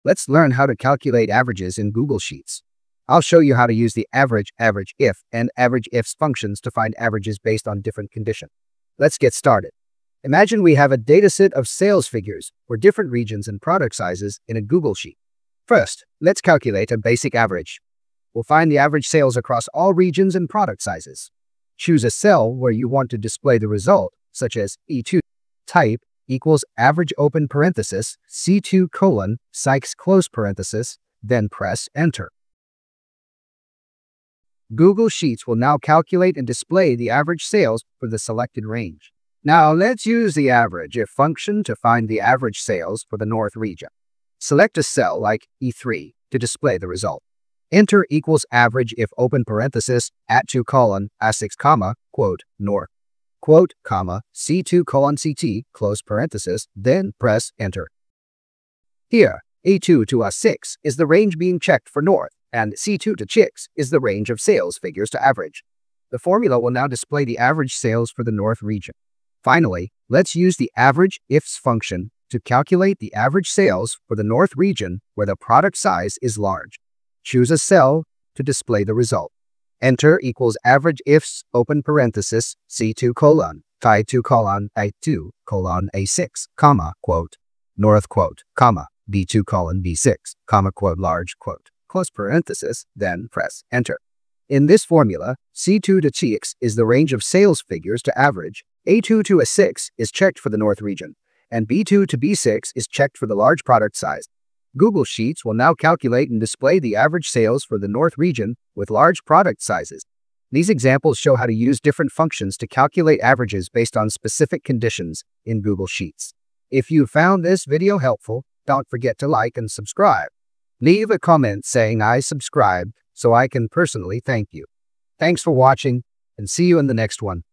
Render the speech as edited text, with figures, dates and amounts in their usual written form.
Let's learn how to calculate averages in Google Sheets. I'll show you how to use the average, AVERAGEIF, and AVERAGEIFS functions to find averages based on different conditions. Let's get started. Imagine we have a dataset of sales figures for different regions and product sizes in a Google Sheet. First, let's calculate a basic average. We'll find the average sales across all regions and product sizes. Choose a cell where you want to display the result, such as E2. Type equals average open parenthesis C2 colon Sykes close parenthesis, then press Enter. Google Sheets will now calculate and display the average sales for the selected range. Now let's use the AVERAGEIF function to find the average sales for the North region. Select a cell like E3 to display the result. Enter equals average if open parenthesis @2 colon A6 comma quote North quote comma C2 colon CT close parenthesis, then press Enter. Here, A2 to A6 is the range being checked for North, and C2 to Chicks is the range of sales figures to average. The formula will now display the average sales for the North region. Finally, let's use the AVERAGEIFS function to calculate the average sales for the North region where the product size is large. Choose a cell to display the result. Enter equals AVERAGEIFS open parenthesis C2 colon Phi2 colon A2 colon A6 comma quote North quote comma B2 colon B6 comma quote large quote close parenthesis, then press Enter. In this formula, C2 to Chicks is the range of sales figures to average, A2 to A6 is checked for the North region, and B2 to B6 is checked for the large product size. Google Sheets will now calculate and display the average sales for the North region with large product sizes. These examples show how to use different functions to calculate averages based on specific conditions in Google Sheets. If you found this video helpful, don't forget to like and subscribe. Leave a comment saying I subscribed so I can personally thank you. Thanks for watching, and see you in the next one.